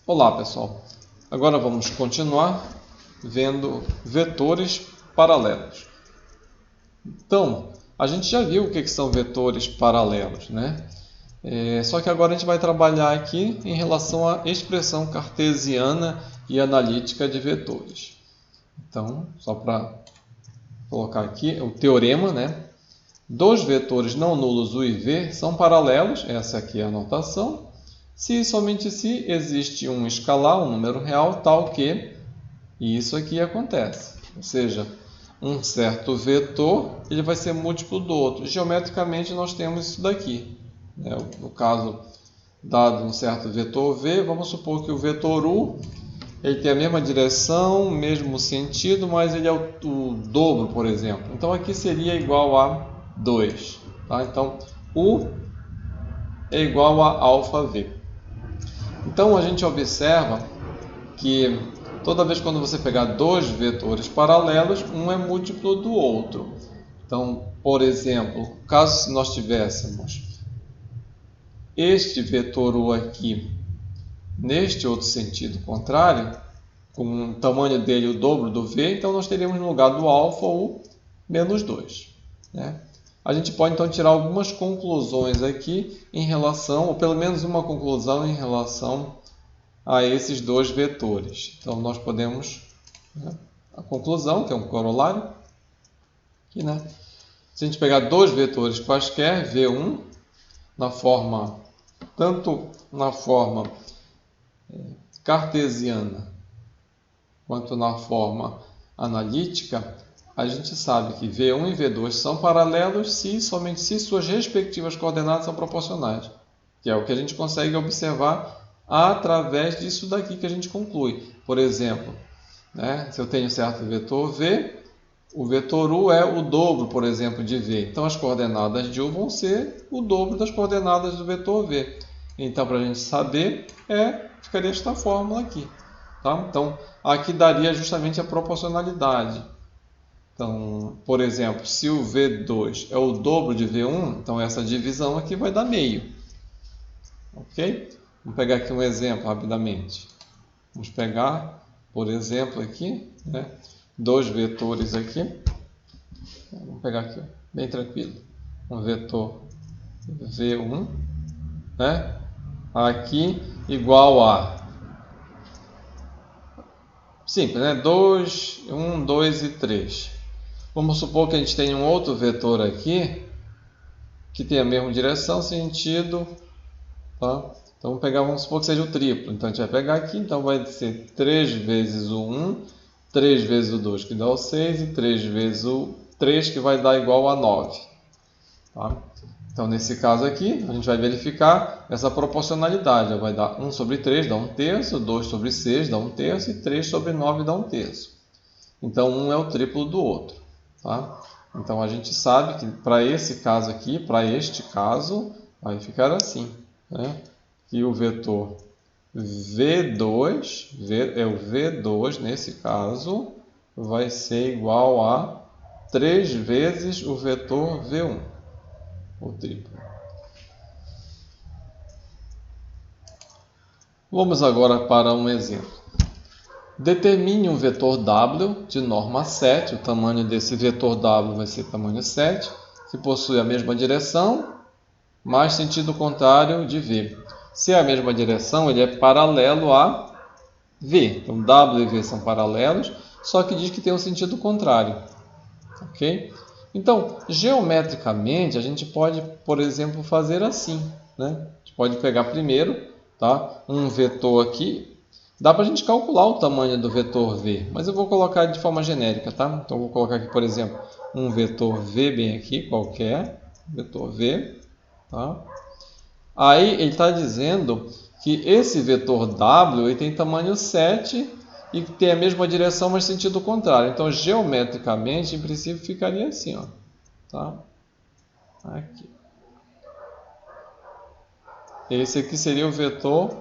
Olá pessoal, agora vamos continuar vendo vetores paralelos. Então, a gente já viu o que são vetores paralelos, né? Só que agora a gente vai trabalhar aqui em relação à expressão cartesiana e analítica de vetores. Então, só para colocar aqui o teorema, né? Dois vetores não nulos U e V são paralelos, essa aqui é a notação, se e somente se existe um escalar, um número real, tal que isso aqui acontece. Ou seja, um certo vetor ele vai ser múltiplo do outro. Geometricamente nós temos isso daqui. No caso, dado um certo vetor V, vamos supor que o vetor U ele tem a mesma direção, mesmo sentido, mas ele é o dobro, por exemplo. Então aqui seria igual a 2. Tá? Então, U é igual a αV. Então, a gente observa que toda vez quando você pegar dois vetores paralelos, um é múltiplo do outro. Então, por exemplo, caso nós tivéssemos este vetor U aqui neste outro sentido contrário, com o tamanho dele o dobro do V, então nós teríamos no lugar do alfa U menos 2. Né? A gente pode então tirar algumas conclusões aqui em relação, ou pelo menos uma conclusão em relação a esses dois vetores. Então nós podemos, a conclusão, que é um corolário, aqui, né? Se a gente pegar dois vetores quaisquer, V1, tanto na forma cartesiana quanto na forma analítica, a gente sabe que V1 e V2 são paralelos se somente se suas respectivas coordenadas são proporcionais, que é o que a gente consegue observar através disso daqui que a gente conclui. Por exemplo, se eu tenho certo vetor V, o vetor U é o dobro, por exemplo, de V. Então, as coordenadas de U vão ser o dobro das coordenadas do vetor V. Então, para a gente saber, ficaria esta fórmula aqui. Tá? Então, aqui daria justamente a proporcionalidade. Então, por exemplo, se o V2 é o dobro de V1, então essa divisão aqui vai dar meio. Ok? Vamos pegar aqui um exemplo rapidamente. Vamos pegar, por exemplo, aqui, dois vetores aqui. Vamos pegar aqui, bem tranquilo. Um vetor V1, aqui igual a simples, 2, 1, 2 e 3. Vamos supor que a gente tenha um outro vetor aqui que tem a mesma direção, sentido, tá? Então vamos supor que seja o triplo. Então a gente vai pegar aqui, então vai ser 3 vezes o 1, 3 vezes o 2 que dá o 6 e 3 vezes o 3 que vai dar igual a 9. Tá? Então nesse caso aqui, a gente vai verificar essa proporcionalidade. Vai dar 1 sobre 3 dá 1 terço, 2 sobre 6 dá 1 terço e 3 sobre 9 dá 1 terço. Então um é o triplo do outro. Tá? Então a gente sabe que para esse caso aqui, para este caso, vai ficar assim. Que o vetor V2, o V2 nesse caso, vai ser igual a 3 vezes o vetor V1, o triplo. Vamos agora para um exemplo. Determine um vetor W de norma 7, o tamanho desse vetor W vai ser tamanho 7, que possui a mesma direção, mais sentido contrário de V. Se é a mesma direção, ele é paralelo a V. Então, W e V são paralelos, só que diz que tem um sentido contrário. Ok? Então, geometricamente, a gente pode, por exemplo, fazer assim. A gente pode pegar primeiro um vetor aqui. Dá para a gente calcular o tamanho do vetor V, mas eu vou colocar de forma genérica. Tá? Então, eu vou colocar aqui, por exemplo, um vetor V bem aqui, qualquer. Vetor V. Tá? Aí ele está dizendo que esse vetor W ele tem tamanho 7 e tem a mesma direção, mas sentido contrário. Então, geometricamente, em princípio, ficaria assim. Ó, tá? Aqui. Esse aqui seria o vetor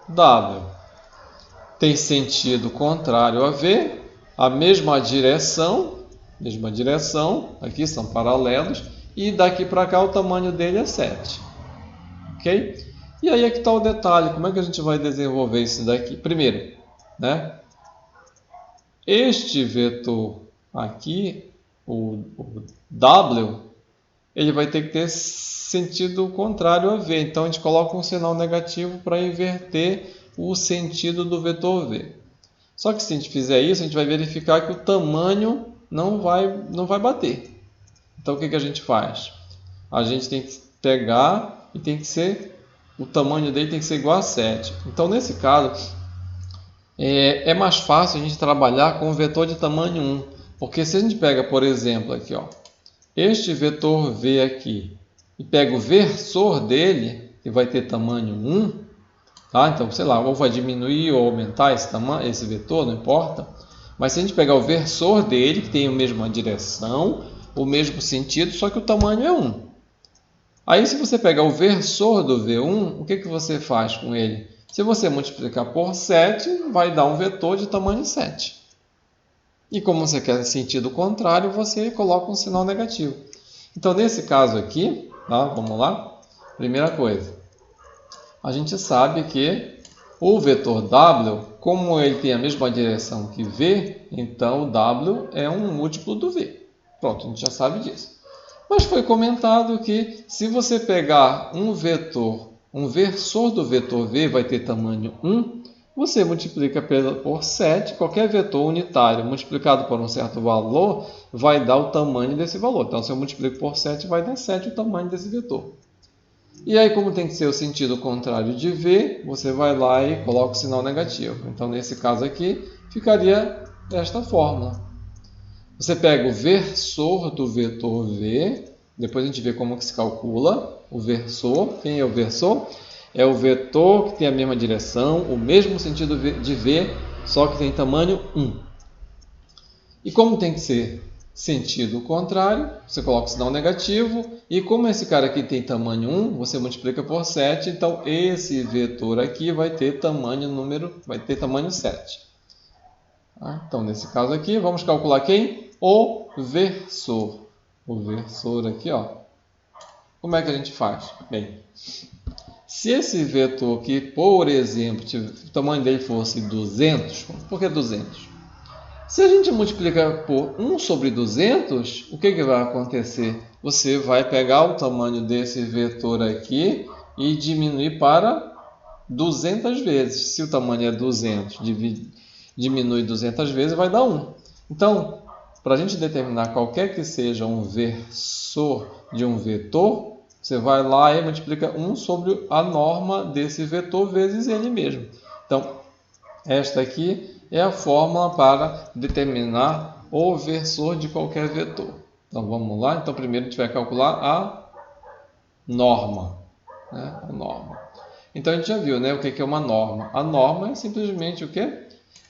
W. Tem sentido contrário a V, a mesma direção, aqui são paralelos, e daqui para cá o tamanho dele é 7. Ok? E aí é que está o detalhe, como é que a gente vai desenvolver isso daqui? Primeiro, né? Este vetor aqui, o W, ele vai ter que ter sentido contrário a V. Então a gente coloca um sinal negativo para inverter o sentido do vetor V. Só que se a gente fizer isso, a gente vai verificar que o tamanho não vai bater. Então o que a gente faz? A gente tem que pegar e tem que ser, o tamanho dele tem que ser igual a 7. Então nesse caso, é mais fácil a gente trabalhar com um vetor de tamanho 1. Porque se a gente pega, por exemplo, aqui, ó, este vetor V aqui, e pega o versor dele, que vai ter tamanho 1, tá? Então, sei lá, ou vai diminuir ou aumentar esse tamanho, esse vetor, não importa. Mas se a gente pegar o versor dele, que tem a mesma direção, o mesmo sentido, só que o tamanho é 1. Aí, se você pegar o versor do V1, o que você faz com ele? Se você multiplicar por 7, vai dar um vetor de tamanho 7. E como você quer sentido contrário, você coloca um sinal negativo. Então, nesse caso aqui, tá? Vamos lá. Primeira coisa, a gente sabe que o vetor W, como ele tem a mesma direção que V, então o W é um múltiplo do V. Pronto, a gente já sabe disso. Mas foi comentado que se você pegar um vetor, um versor do vetor V vai ter tamanho 1, você multiplica por 7, qualquer vetor unitário multiplicado por um certo valor vai dar o tamanho desse valor. Então, se eu multiplico por 7, vai dar 7 o tamanho desse vetor. E aí, como tem que ser o sentido contrário de V, você vai lá e coloca o sinal negativo. Então, nesse caso aqui, ficaria desta forma. Você pega o versor do vetor V, depois a gente vê como que se calcula o versor. Quem é o versor? É o vetor que tem a mesma direção, o mesmo sentido de V, só que tem tamanho 1. E como tem que ser sentido contrário, você coloca o sinal negativo, e como esse cara aqui tem tamanho 1, você multiplica por 7, então esse vetor aqui vai ter tamanho 7. Então, nesse caso aqui, vamos calcular quem? O versor. O versor aqui, ó. Como é que a gente faz? Bem, se esse vetor aqui, por exemplo, o tamanho dele fosse 200, por que 200? Se a gente multiplicar por 1 sobre 200, o que vai acontecer? Você vai pegar o tamanho desse vetor aqui e diminuir para 200 vezes. Se o tamanho é 200, diminui 200 vezes, vai dar 1. Então, para a gente determinar qualquer que seja um versor de um vetor, você vai lá e multiplica 1 sobre a norma desse vetor vezes ele mesmo. Então, esta aqui é a fórmula para determinar o versor de qualquer vetor. Então, vamos lá. Então, primeiro a gente vai calcular a norma. Né? A norma. Então, a gente já viu, né, o que é uma norma. A norma é simplesmente o quê?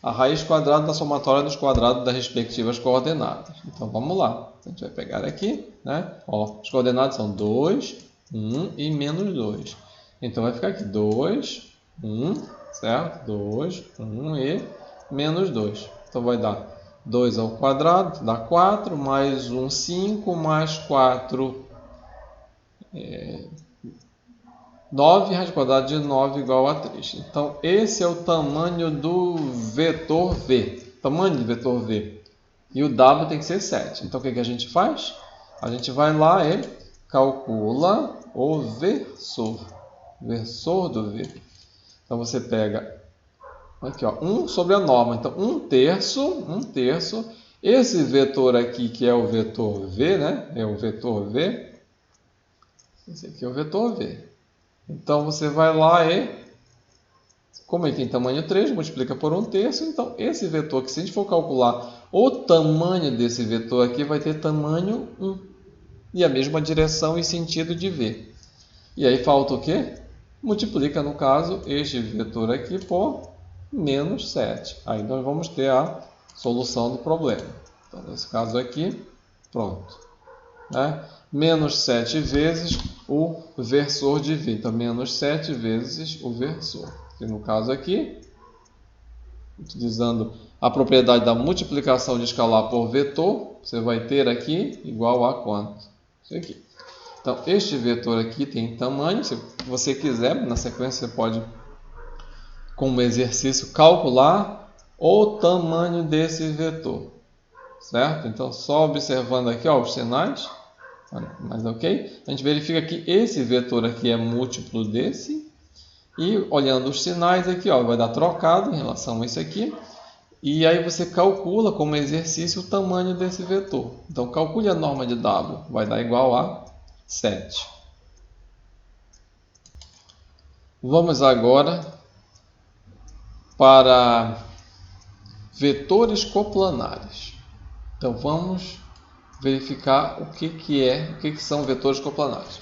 A raiz quadrada da somatória dos quadrados das respectivas coordenadas. Então, vamos lá. A gente vai pegar aqui, né? Ó, as coordenadas são 2, 1 e menos 2. Então, vai ficar aqui 2, 1, certo? 2, 1 e menos 2. Então, vai dar 2 ao quadrado, dá 4, mais 1, 5, mais 4, 9, raiz quadrada de 9 igual a 3. Então, esse é o tamanho do vetor V. Tamanho do vetor V. E o W tem que ser 7. Então, o que a gente faz? A gente vai lá e calcula o versor. Versor do V. Então, você pega aqui, ó, 1 sobre a norma. Então, 1/3. Esse vetor aqui, que é o vetor V, né? É o vetor V. Esse aqui é o vetor V. Então, você vai lá e, como ele tem tamanho 3, multiplica por 1/3. Então, esse vetor aqui, se a gente for calcular o tamanho desse vetor aqui, vai ter tamanho 1. E a mesma direção e sentido de V. E aí falta o quê? Multiplica, no caso, este vetor aqui por menos 7. Aí nós vamos ter a solução do problema. Então, nesse caso aqui, pronto. Né? Menos 7 vezes o versor de V. Então, menos 7 vezes o versor. Que no caso aqui, utilizando a propriedade da multiplicação de escalar por vetor, você vai ter aqui igual a quanto? Isso aqui. Então, este vetor aqui tem tamanho. Se você quiser, na sequência, você pode, como exercício, calcular o tamanho desse vetor. Certo? Então, só observando aqui ó, os sinais. Mas ok? A gente verifica que esse vetor aqui é múltiplo desse. E olhando os sinais aqui, ó, vai dar trocado em relação a isso aqui. E aí você calcula como exercício o tamanho desse vetor. Então, calcule a norma de W. Vai dar igual a 7. Vamos agora para vetores coplanares. Então, vamos verificar o que são vetores coplanares.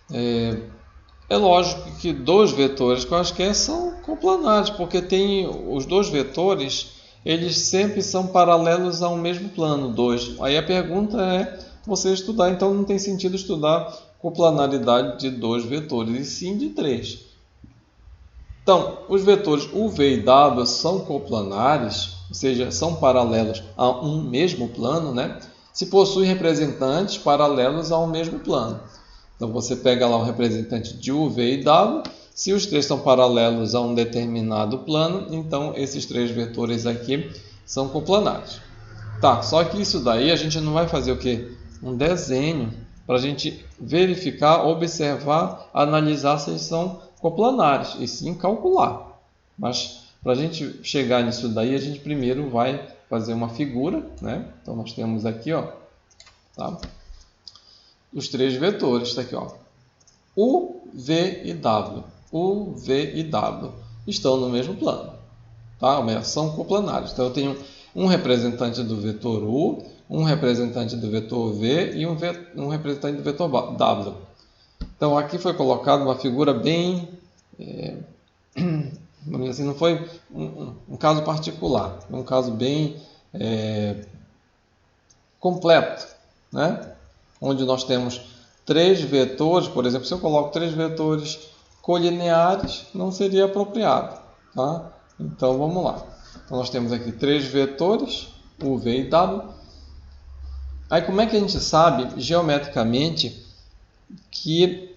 É lógico que dois vetores quaisquer são coplanares, porque tem os dois vetores, eles sempre são paralelos ao mesmo plano, 2. Aí a pergunta é você estudar, então não tem sentido estudar coplanaridade de dois vetores, e sim de 3. Então, os vetores u, v e w são coplanares, ou seja, são paralelos a um mesmo plano, né? Se possuem representantes paralelos a um mesmo plano. Então, você pega lá o representante de u, v e w. Se os três são paralelos a um determinado plano, então esses três vetores aqui são coplanares. Tá, só que isso daí a gente não vai fazer o quê? Um desenho para a gente verificar, observar, analisar se eles são coplanares, e sim calcular. Mas para a gente chegar nisso daí, a gente primeiro vai fazer uma figura, né? Então nós temos aqui, ó, tá? Os três vetores, está aqui, ó, U, V e W. U, V e W estão no mesmo plano, tá? São coplanares. Então eu tenho um representante do vetor U, um representante do vetor V e um representante do vetor W. Então aqui foi colocado uma figura bem, assim, não foi um caso particular, um caso bem completo, né? Onde nós temos três vetores, por exemplo, se eu coloco três vetores colineares, não seria apropriado, tá? Então vamos lá. Então nós temos aqui três vetores, U, V e W. Aí como é que a gente sabe geometricamente que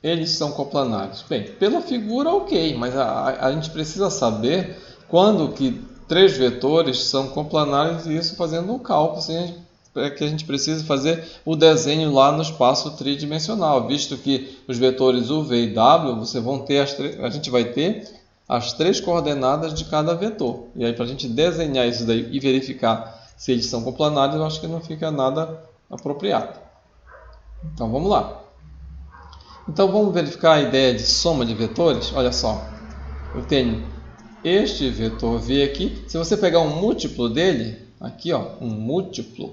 eles são coplanares? Bem, pela figura ok, mas a gente precisa saber quando que três vetores são coplanares, e isso fazendo um cálculo, que a gente precisa fazer o desenho lá no espaço tridimensional, visto que os vetores U, V e W, a gente vai ter as três coordenadas de cada vetor. E aí, para a gente desenhar isso daí e verificar se eles são coplanares, eu acho que não fica nada apropriado. Então, vamos lá. Então, vamos verificar a ideia de soma de vetores. Olha só, eu tenho este vetor V aqui. Se você pegar um múltiplo dele, aqui, ó, um múltiplo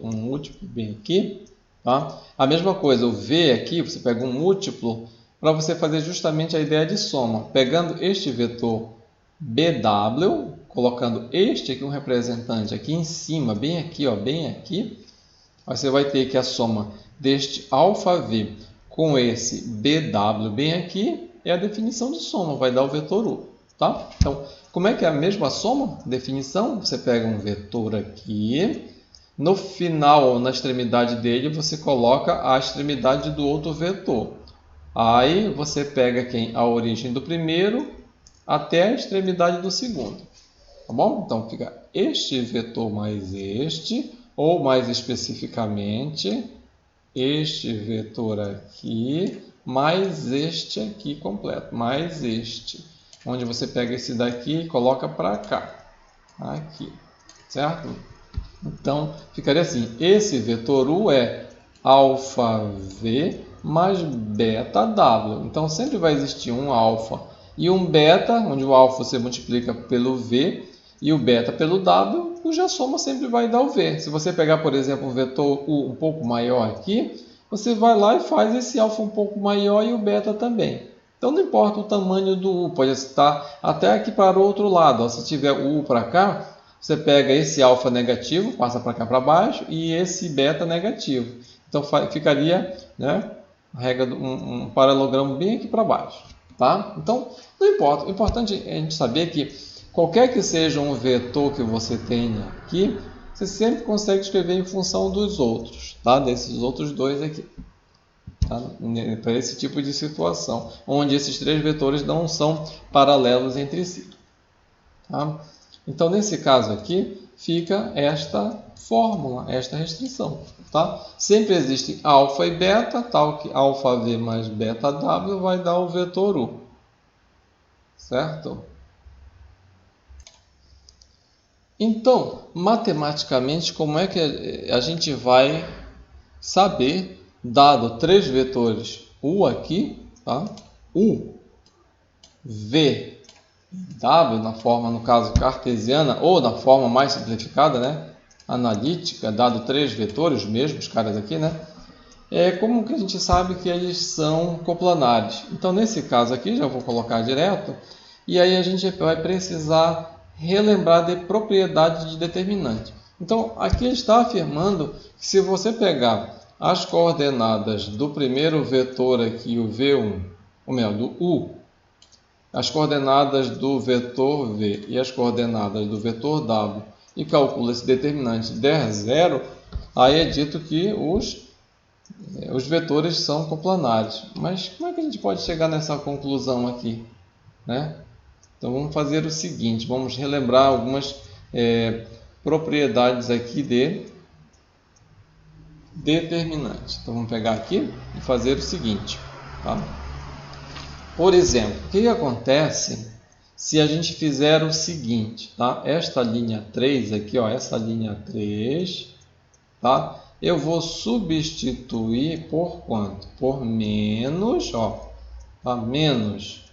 bem aqui, tá? A mesma coisa, o V aqui, você pega um múltiplo para você fazer justamente a ideia de soma. Pegando este vetor BW, colocando este aqui, um representante aqui em cima, bem aqui, ó, bem aqui, você vai ter que a soma deste ∝V com esse BW bem aqui é a definição de soma, vai dar o vetor U, tá? Então, como é que é a mesma soma? Definição, você pega um vetor aqui, no final ou na extremidade dele você coloca a extremidade do outro vetor. Aí você pega a origem do primeiro até a extremidade do segundo. Tá bom? Então fica este vetor mais este, ou mais especificamente, este vetor aqui, mais este aqui completo, mais este. Onde você pega esse daqui e coloca para cá. Aqui, certo? Então, ficaria assim, esse vetor U é ∝V mais beta-W. Então, sempre vai existir um alfa e um beta, onde o alfa você multiplica pelo V e o beta pelo W, cuja soma sempre vai dar o V. Se você pegar, por exemplo, um vetor U um pouco maior aqui, você vai lá e faz esse alfa um pouco maior e o beta também. Então, não importa o tamanho do U, pode estar até aqui para o outro lado. Se tiver o U para cá, você pega esse alfa negativo, passa para cá para baixo, e esse beta negativo. Então, ficaria, né, um paralelogramo bem aqui para baixo. Tá? Então, não importa. O importante é a gente saber que qualquer que seja um vetor que você tenha aqui, você sempre consegue escrever em função dos outros, tá? Desses outros dois aqui. tá? Para esse tipo de situação, onde esses três vetores não são paralelos entre si. Tá? Então, nesse caso aqui, fica esta fórmula, esta restrição. Tá? Sempre existe alfa e beta, tal que alfa v mais beta w vai dar o vetor u. Certo? Então, matematicamente, como é que a gente vai saber, dado três vetores u aqui, tá? U, v, w, na forma, no caso, cartesiana, ou na forma mais simplificada, né? Analítica, dado três vetores, os mesmos caras aqui, né? Como que a gente sabe que eles são coplanares? Então, nesse caso aqui, já vou colocar direto, e aí a gente vai precisar relembrar de propriedade de determinante. Então, aqui está afirmando que se você pegar as coordenadas do primeiro vetor aqui, o v1, ou melhor, do u, as coordenadas do vetor v e as coordenadas do vetor w, e calcula esse determinante der zero, aí é dito que os vetores são coplanares. Mas como é que a gente pode chegar nessa conclusão aqui, né? Então vamos fazer o seguinte, vamos relembrar algumas propriedades aqui de determinante. Então vamos pegar aqui e fazer o seguinte, tá? Por exemplo, o que acontece se a gente fizer o seguinte, tá? Esta linha 3 aqui, ó, essa linha 3, tá? Eu vou substituir por quanto? Por menos, ó, tá? Menos.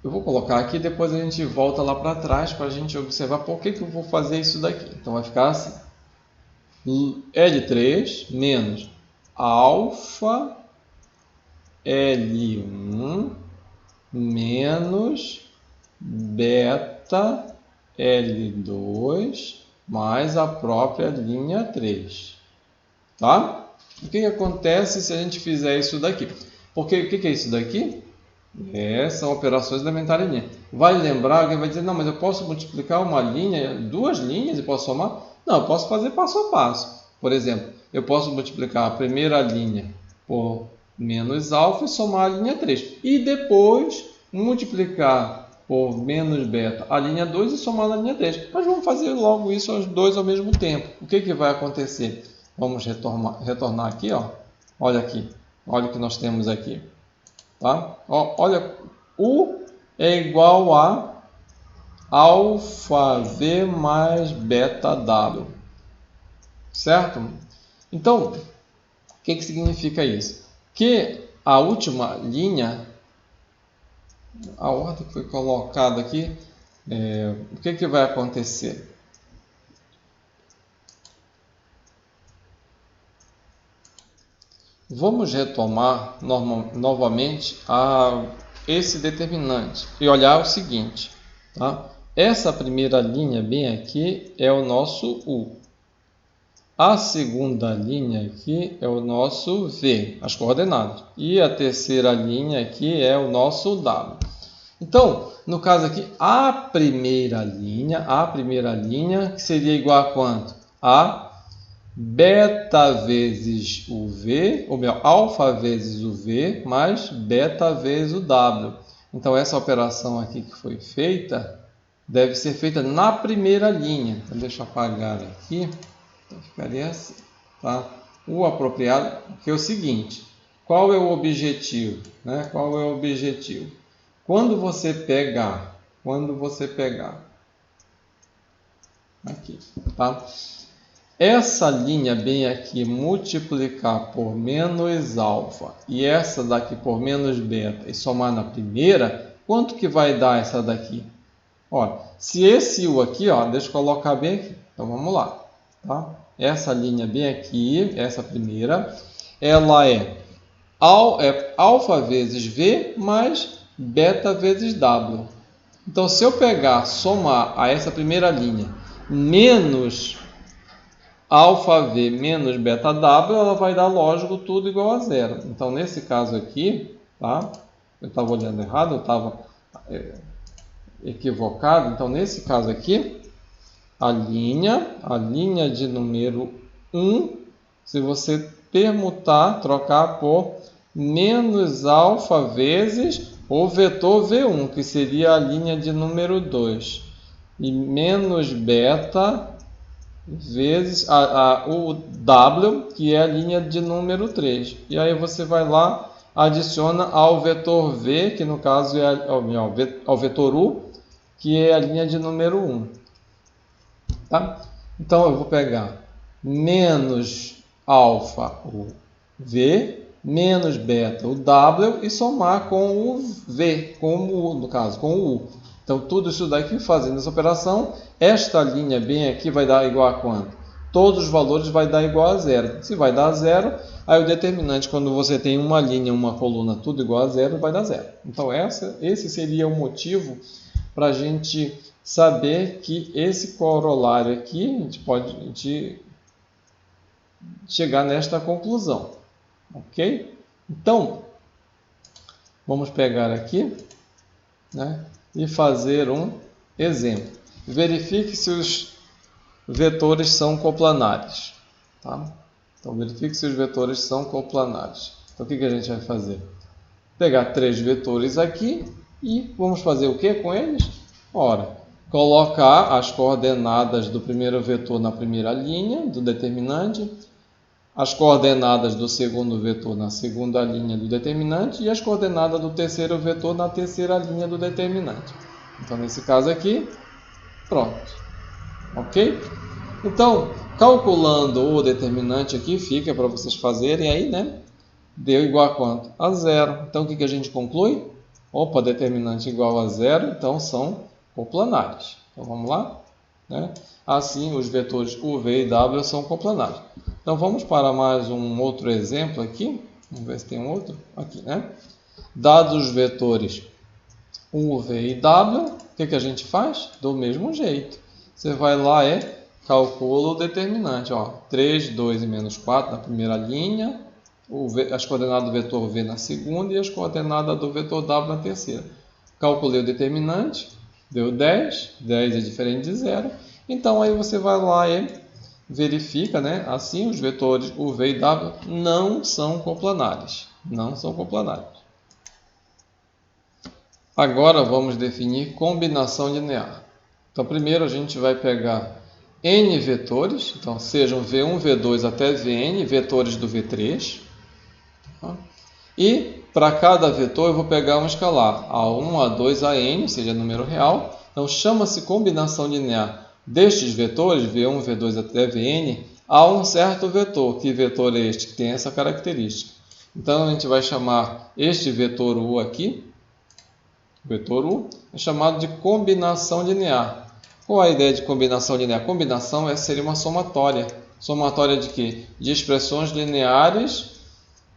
Eu vou colocar aqui, depois a gente volta lá para trás para a gente observar por que eu vou fazer isso daqui. Então vai ficar assim. L3 menos alfa L1 menos beta L2 mais a própria linha 3. Tá? O que acontece se a gente fizer isso daqui? Porque o que é isso daqui? São operações elementares em linha. Vai lembrar, alguém vai dizer, não, mas eu posso multiplicar uma linha, duas linhas e posso somar? Não, eu posso fazer passo a passo. Por exemplo, eu posso multiplicar a primeira linha por menos alfa e somar a linha 3. E depois multiplicar por menos beta a linha 2 e somar na linha 3. Mas vamos fazer logo isso os dois ao mesmo tempo. O que vai acontecer? Vamos retornar aqui, ó. Olha aqui, olha o que nós temos aqui. Tá? Ó, olha, U é igual a alfa V mais beta W. Certo? Então, o que significa isso? Que a última linha, a ordem que foi colocada aqui, o que vai acontecer? Vamos retomar novamente esse determinante e olhar o seguinte, tá? Essa primeira linha bem aqui é o nosso U. A segunda linha aqui é o nosso V, as coordenadas. E a terceira linha aqui é o nosso W. Então, no caso aqui, a primeira linha que seria igual a quanto? A beta vezes o V, ou melhor, alfa vezes o V, mais beta vezes o W. Então, essa operação aqui que foi feita, deve ser feita na primeira linha. Então, deixa eu apagar aqui. Então, ficaria assim, tá? O apropriado, que é o seguinte, qual é o objetivo? Né? Qual é o objetivo? Quando você pegar aqui, tá? Essa linha bem aqui multiplicar por menos alfa e essa daqui por menos beta e somar na primeira, quanto que vai dar essa daqui? Olha, se esse U aqui, ó, deixa eu colocar bem aqui. Então vamos lá, tá? Essa linha bem aqui, essa primeira, ela é alfa vezes V mais beta vezes W. Então, se eu somar a essa primeira linha menos alfa V menos beta W, ela vai dar, lógico, tudo igual a zero. Então, nesse caso aqui, tá? Eu estava olhando errado, eu estava equivocado. Então, nesse caso aqui, a linha de número 1 se você permutar, trocar por menos alfa vezes o vetor V1, que seria a linha de número 2, e menos beta vezes o W, que é a linha de número 3. E aí você vai lá, adiciona ao vetor V, que no caso é ao vetor U, que é a linha de número 1. Tá? Então eu vou pegar menos alfa, o V, menos beta, o W, e somar com o V, com o U, no caso, com o U. Então, tudo isso daqui, fazendo essa operação, esta linha bem aqui vai dar igual a quanto? Todos os valores vai dar igual a zero. Se vai dar zero, aí o determinante, quando você tem uma linha, uma coluna, tudo igual a zero, vai dar zero. Então, esse seria o motivo para a gente saber que esse corolário aqui, a gente pode chegar nesta conclusão. Ok? Então, vamos pegar aqui, né, e fazer um exemplo. Verifique se os vetores são coplanares. Tá? Então, verifique se os vetores são coplanares. Então, o que a gente vai fazer? Pegar 3 vetores aqui e vamos fazer o que com eles? Ora, colocar as coordenadas do primeiro vetor na primeira linha do determinante, as coordenadas do segundo vetor na segunda linha do determinante e as coordenadas do terceiro vetor na terceira linha do determinante. Então, nesse caso aqui, pronto. Ok? Então, calculando o determinante aqui, fica para vocês fazerem aí, né? Deu igual a quanto? A zero. Então, o que a gente conclui? Opa, determinante igual a zero, então são coplanares. Então, vamos lá? Né? Assim, os vetores U, V e W são coplanares. Então, vamos para mais um outro exemplo aqui. Vamos ver se tem um outro. Aqui, né? Dados os vetores U, V e W, o que a gente faz? Do mesmo jeito. Você vai lá e calcula o determinante. Ó, 3, 2 e menos 4 na primeira linha, as coordenadas do vetor V na segunda e as coordenadas do vetor W na terceira. Calculei o determinante, deu 10. 10 é diferente de 0. Então, aí você vai lá e verifica, né? Assim, os vetores U, V e W não são coplanares. Não são coplanares. Agora, vamos definir combinação linear. Então, primeiro a gente vai pegar N vetores, então sejam V1, V2 até Vn, vetores do V3. E para cada vetor eu vou pegar um escalar, A1, A2, AN, ou seja, número real. Então, chama-se combinação linear destes vetores, V1, V2 até Vn, a um certo vetor. Que vetor é este? Que tem essa característica. Então, a gente vai chamar este vetor U aqui, vetor U, é chamado de combinação linear. Qual a ideia de combinação linear? Combinação seria uma somatória. Somatória de quê? De expressões lineares,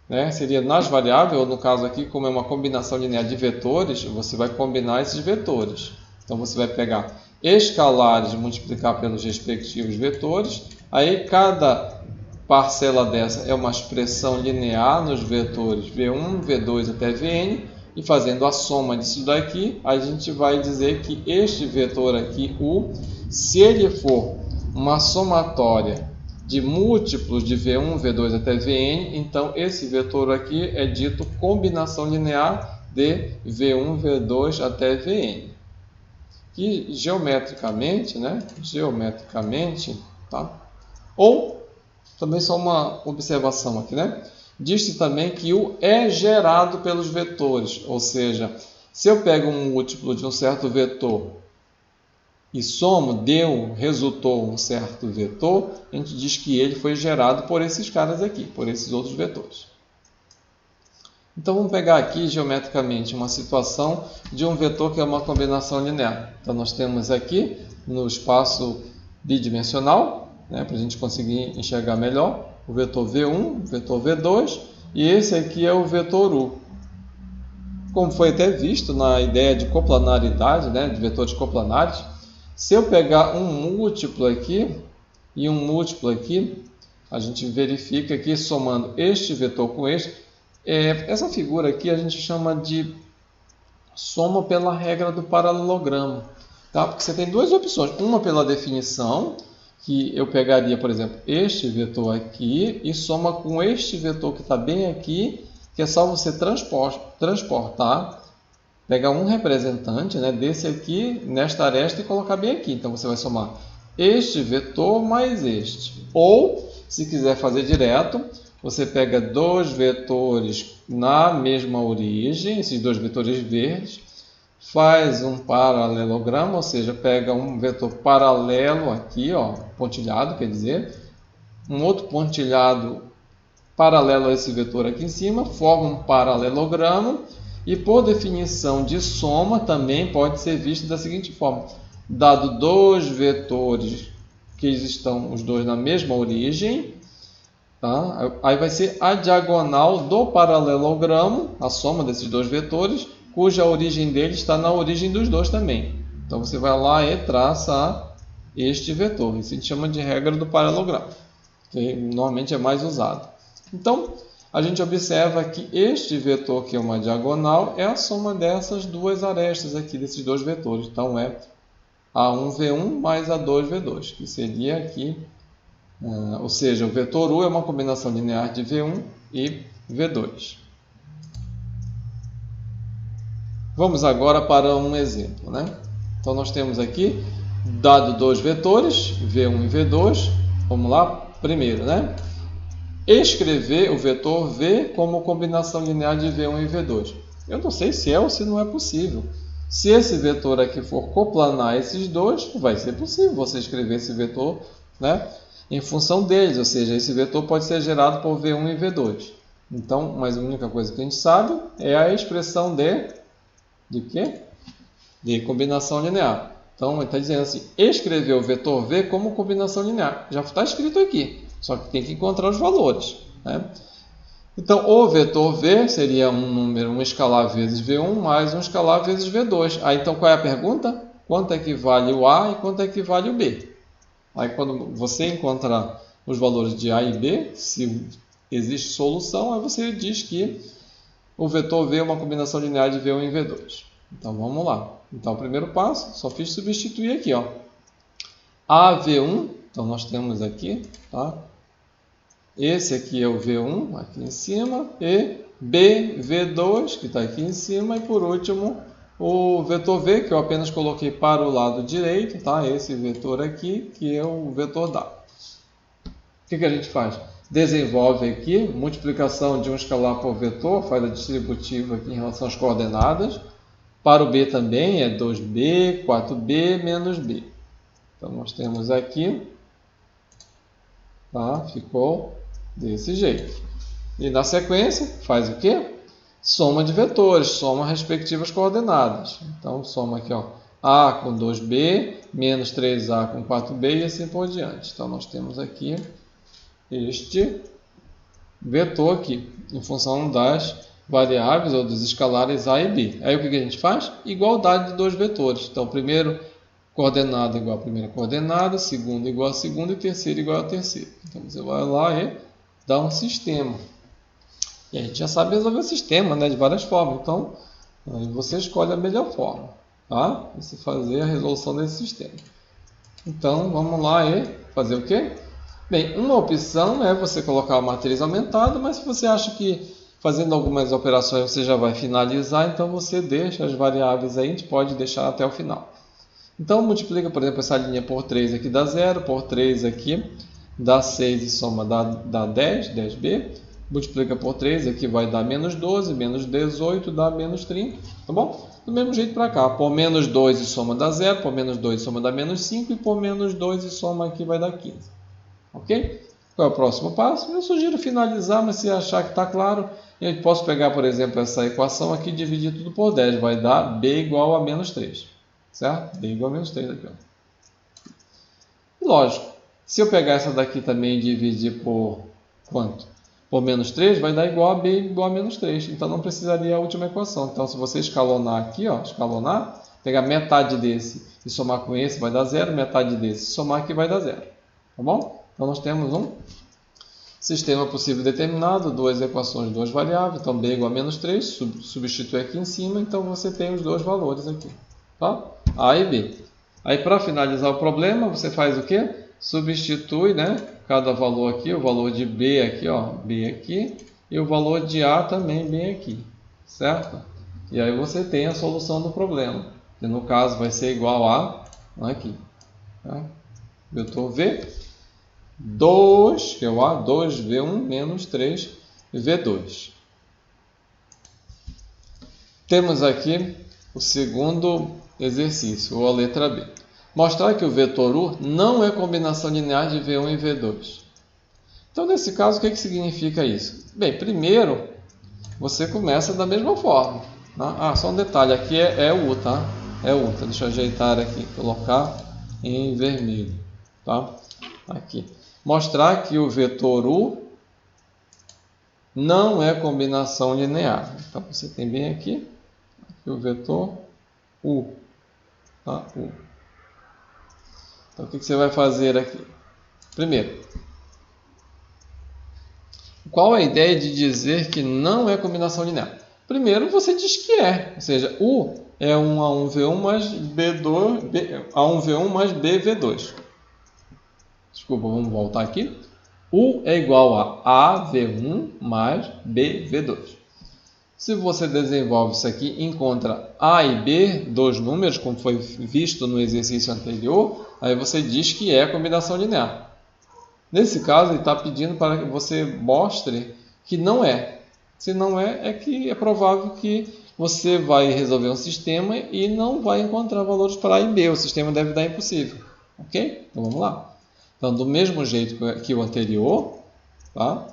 né? Seria nas variáveis, ou no caso aqui, como é uma combinação linear de vetores, você vai combinar esses vetores. Então, você vai pegar escalares e multiplicar pelos respectivos vetores. Aí, cada parcela dessa é uma expressão linear nos vetores V1, V2 até Vn. E fazendo a soma disso daqui, a gente vai dizer que este vetor aqui, U, se ele for uma somatória de múltiplos de V1, V2 até Vn, então esse vetor aqui é dito combinação linear de V1, V2 até Vn. Que geometricamente, né? Tá? Ou, também só uma observação aqui, né? Diz-se também que U é gerado pelos vetores, ou seja, se eu pego um múltiplo de um certo vetor e somo, resultou um certo vetor, a gente diz que ele foi gerado por esses caras aqui, por esses outros vetores. Então, vamos pegar aqui geometricamente uma situação de um vetor que é uma combinação linear. Então, nós temos aqui no espaço bidimensional, né, para a gente conseguir enxergar melhor, o vetor V1, o vetor V2 e esse aqui é o vetor U. Como foi até visto na ideia de coplanaridade, né, de vetores coplanares, se eu pegar um múltiplo aqui e um múltiplo aqui, a gente verifica que somando este vetor com este, essa figura aqui a gente chama de soma pela regra do paralelogramo, tá? Porque você tem duas opções, uma pela definição, que eu pegaria, por exemplo, este vetor aqui e soma com este vetor que está bem aqui, que é só você transportar, pegar um representante, né, desse aqui, nesta aresta e colocar bem aqui. Então você vai somar este vetor mais este. Ou, se quiser fazer direto, você pega dois vetores na mesma origem, esses dois vetores verdes, faz um paralelogramo, ou seja, pega um vetor paralelo aqui, ó, pontilhado, quer dizer, um outro pontilhado paralelo a esse vetor aqui em cima, forma um paralelogramo e, por definição de soma, também pode ser visto da seguinte forma: dado dois vetores que estão os dois na mesma origem, tá? Aí vai ser a diagonal do paralelogramo, a soma desses dois vetores, cuja origem dele está na origem dos dois também. Então você vai lá e traça este vetor. Isso a gente chama de regra do paralelogramo, que normalmente é mais usado. Então a gente observa que este vetor, que é uma diagonal, é a soma dessas duas arestas aqui, desses dois vetores. Então é A1V1 mais A2V2, que seria aqui, ou seja, o vetor U é uma combinação linear de V1 e V2. Vamos agora para um exemplo, né? Então nós temos aqui, dado dois vetores, V1 e V2, vamos lá, primeiro, né? Escrever o vetor V como combinação linear de V1 e V2. Eu não sei se é ou se não é possível. Se esse vetor aqui for coplanar esses dois, vai ser possível você escrever esse vetor, né, em função deles, ou seja, esse vetor pode ser gerado por V1 e V2. Então, mas a única coisa que a gente sabe é a expressão de quê? De combinação linear. Então, ele está dizendo assim, escrever o vetor V como combinação linear. Já está escrito aqui, só que tem que encontrar os valores, né? Então, o vetor V seria um escalar vezes V1 mais um escalar vezes V2. Aí, então, qual é a pergunta? Quanto equivale o A e quanto equivale o B? Aí, quando você encontrar os valores de A e B, se existe solução, aí você diz que o vetor V é uma combinação linear de V1 e V2. Então, vamos lá. Então, o primeiro passo, só fiz substituir aqui, ó. AV1, então nós temos aqui, tá? Esse aqui é o V1, aqui em cima, e BV2, que está aqui em cima, e por último, o vetor V, que eu apenas coloquei para o lado direito, tá? Esse vetor aqui, que é o vetor dado. O que a gente faz? Desenvolve aqui, multiplicação de um escalar por vetor, faz a distributiva aqui em relação às coordenadas. Para o B também é 2B, 4B, menos B. Então, nós temos aqui, tá? Ficou desse jeito. E na sequência, faz o quê? Soma de vetores, soma respectivas coordenadas. Então, soma aqui, ó, A com 2B, menos 3A com 4B e assim por diante. Então, nós temos aqui este vetor aqui, em função das variáveis ou dos escalares A e B. Aí, o que a gente faz? Igualdade de dois vetores. Então, primeiro coordenada igual a primeira coordenada, segundo igual a segunda e terceiro igual a terceira. Então, você vai lá e dá um sistema. E a gente já sabe resolver o sistema, né, de várias formas. Então, aí você escolhe a melhor forma, tá? Você fazer a resolução desse sistema. Então, vamos lá e fazer o quê? Bem, uma opção é você colocar a matriz aumentada, mas se você acha que fazendo algumas operações você já vai finalizar, então você deixa as variáveis aí, a gente pode deixar até o final. Então, multiplica, por exemplo, essa linha por 3 aqui dá 0, por 3 aqui dá 6 e soma dá 10, 10b. Multiplica por 3, aqui vai dar menos 12, menos 18 dá menos 30, tá bom? Do mesmo jeito para cá, por menos 2 e soma dá 0, por menos 2 e soma dá menos 5 e por menos 2 e soma aqui vai dar 15. Ok? Qual é o próximo passo? Eu sugiro finalizar, mas se achar que está claro, eu posso pegar, por exemplo, essa equação aqui e dividir tudo por 10, vai dar b igual a menos 3. Certo? B igual a menos 3 aqui, ó. E lógico, se eu pegar essa daqui também e dividir por quanto? Por menos 3, vai dar igual a B igual a menos 3. Então não precisaria a última equação. Então se você escalonar aqui, ó, escalonar, pegar metade desse e somar com esse vai dar 0, metade desse e somar aqui vai dar 0. Tá bom? Então nós temos um sistema possível determinado, duas equações, duas variáveis. Então B igual a menos 3, substitui aqui em cima, então você tem os dois valores aqui. Tá? A e B. Aí para finalizar o problema, você faz o quê? substitui, né, cada valor aqui, o valor de B aqui, ó, B aqui, e o valor de A também bem aqui, certo? E aí você tem a solução do problema, que no caso vai ser igual a aqui, tá? Vetor V, 2, que é o A, 2V1 menos 3V2. Temos aqui o segundo exercício, ou a letra B. Mostrar que o vetor U não é combinação linear de V1 e V2. Então, nesse caso, o que significa isso? Bem, primeiro, você começa da mesma forma. Tá? Só um detalhe, aqui é U, tá? É U, tá? Deixa eu ajeitar aqui, colocar em vermelho, tá? Aqui. Mostrar que o vetor U não é combinação linear. Então, você tem bem aqui o vetor U. Tá? U. Então, o que você vai fazer aqui? Primeiro, qual a ideia de dizer que não é combinação linear? Primeiro, você diz que é, ou seja, U é um A1V1 mais B2, A1V1 mais BV2. Desculpa, vamos voltar aqui. U é igual a AV1 mais BV2. Se você desenvolve isso aqui, encontra A e B, dois números, como foi visto no exercício anterior, aí você diz que é combinação linear. Nesse caso, ele está pedindo para que você mostre que não é. Se não é, é que é provável que você vai resolver um sistema e não vai encontrar valores para A e B. O sistema deve dar impossível. Ok? Então vamos lá. Então, do mesmo jeito que o anterior, tá?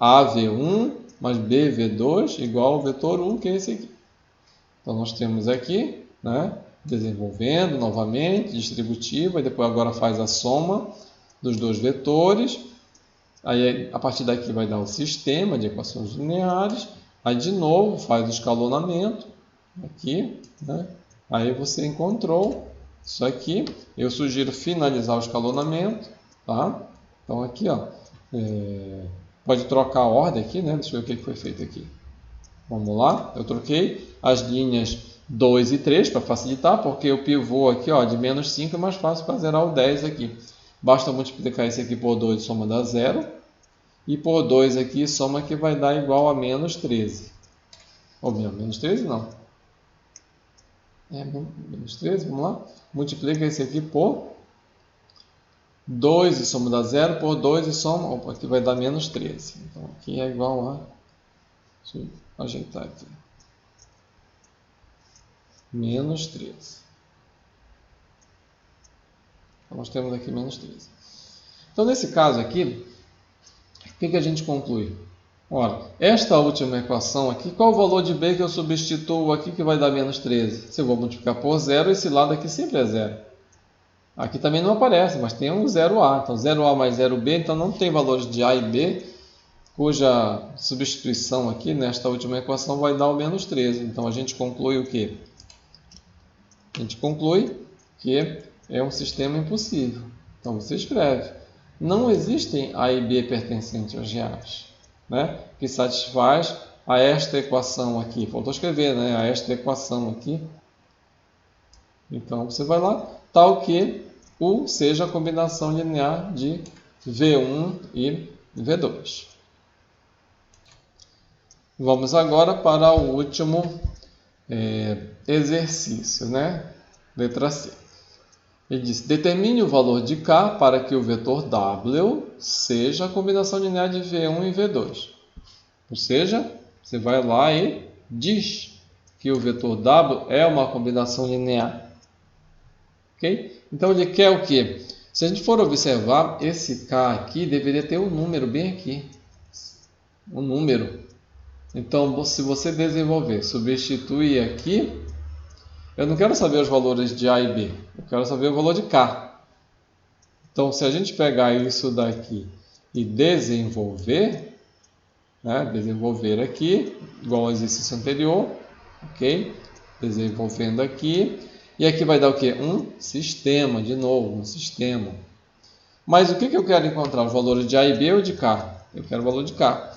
AV1 mais BV2 igual ao vetor U, que é esse aqui. Então, nós temos aqui, né, desenvolvendo novamente, distributiva, e depois agora faz a soma dos dois vetores. Aí, a partir daqui vai dar o sistema de equações lineares. Aí, de novo, faz o escalonamento aqui, né? Aí você encontrou isso aqui. Eu sugiro finalizar o escalonamento, tá? Então, aqui, ó, pode trocar a ordem aqui, né? Deixa eu ver o que foi feito aqui. Vamos lá, eu troquei as linhas 2 e 3 para facilitar, porque o pivô aqui, ó, de menos 5 é mais fácil para zerar o 10 aqui. Basta multiplicar esse aqui por 2, soma dá 0. E por 2 aqui, soma que vai dar igual a menos 13. Ou menos 13 não. Menos 13, vamos lá. Multiplica esse aqui por 2 e soma dá 0, por 2 e soma, opa, aqui vai dar menos 13. Então aqui é igual a, deixa eu ajeitar aqui, menos 13. Então nós temos aqui menos 13. Então nesse caso aqui, o que a gente conclui? Ora, esta última equação aqui, qual o valor de B que eu substituo aqui que vai dar menos 13? Se eu vou multiplicar por 0, esse lado aqui sempre é 0. Aqui também não aparece, mas tem um 0A. Então 0A mais 0B, então não tem valores de A e B, cuja substituição aqui nesta última equação vai dar o menos 13. Então a gente conclui o quê? A gente conclui que é um sistema impossível. Então você escreve: não existem A e B pertencentes aos reais, né? Que satisfaz a esta equação aqui. Faltou escrever, né? A esta equação aqui. Então você vai lá, tal que U seja a combinação linear de V1 e V2. Vamos agora para o último exercício, né? Letra C. Ele diz: determine o valor de K para que o vetor W seja a combinação linear de V1 e V2. Ou seja, você vai lá e diz que o vetor W é uma combinação linear. Ok? Então ele quer o quê? Se a gente for observar, esse K aqui deveria ter um número bem aqui. Um número. Então, se você desenvolver, substituir aqui, eu não quero saber os valores de A e B, eu quero saber o valor de K. Então, se a gente pegar isso daqui e desenvolver, né, desenvolver aqui, igual ao exercício anterior, ok? Desenvolvendo aqui, e aqui vai dar o quê? Um sistema, de novo, um sistema. Mas o que eu quero encontrar? Os valores de A e B ou de K? Eu quero o valor de K.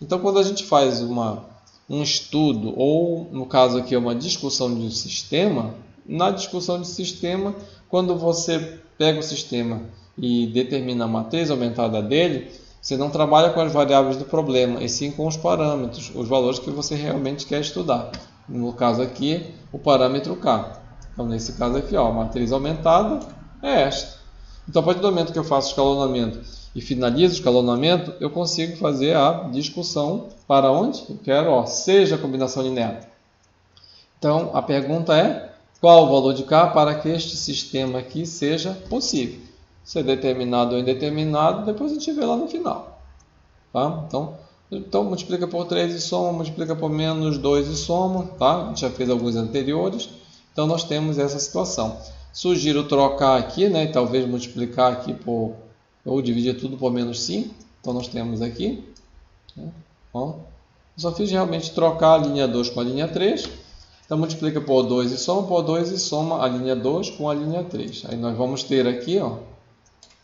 Então, quando a gente faz um estudo, ou no caso aqui uma discussão de um sistema, na discussão de sistema, quando você pega o sistema e determina a matriz aumentada dele, você não trabalha com as variáveis do problema, e sim com os parâmetros, os valores que você realmente quer estudar. No caso aqui, o parâmetro K. Então, nesse caso aqui, ó, a matriz aumentada é esta. Então, a partir do momento que eu faço o escalonamento e finalizo o escalonamento, eu consigo fazer a discussão para onde eu quero, ó, seja a combinação linear. Então, a pergunta é, qual o valor de K para que este sistema aqui seja possível? Se é determinado ou indeterminado, depois a gente vê lá no final. Tá? Então multiplica por 3 e soma, multiplica por menos 2 e soma. Tá? A gente já fez alguns anteriores. Então, nós temos essa situação. Sugiro trocar aqui, né? Talvez multiplicar aqui por, ou dividir tudo por menos 5. Então, nós temos aqui. Né? Ó, eu só fiz realmente trocar a linha 2 com a linha 3. Então, multiplica por 2 e soma a linha 2 com a linha 3. Aí nós vamos ter aqui, ó,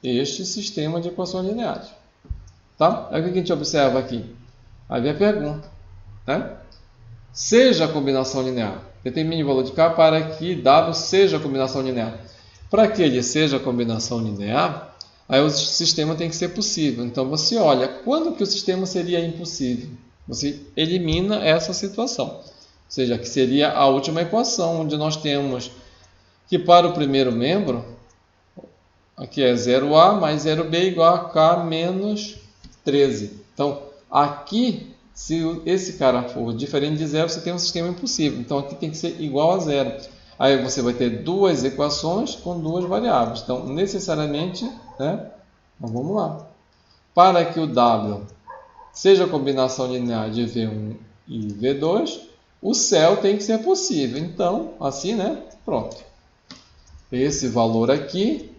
este sistema de equações lineares. Tá? Aí o que a gente observa aqui? Aí vem a pergunta. Né? Seja a combinação linear. Determine o valor de K para que W seja a combinação linear. Para que ele seja a combinação linear, aí o sistema tem que ser possível. Então, você olha, quando que o sistema seria impossível? Você elimina essa situação. Ou seja, que seria a última equação, onde nós temos que para o primeiro membro, aqui é 0A mais 0B igual a K menos 13. Então, aqui, se esse cara for diferente de zero, você tem um sistema impossível. Então, aqui tem que ser igual a zero. Aí você vai ter duas equações com duas variáveis. Então, necessariamente, né? Então, vamos lá. Para que o W seja a combinação linear de V1 e V2, o céu tem que ser possível. Então, assim, né? Pronto. Esse valor aqui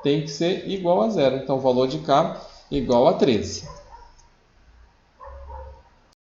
tem que ser igual a zero. Então, o valor de K igual a 13.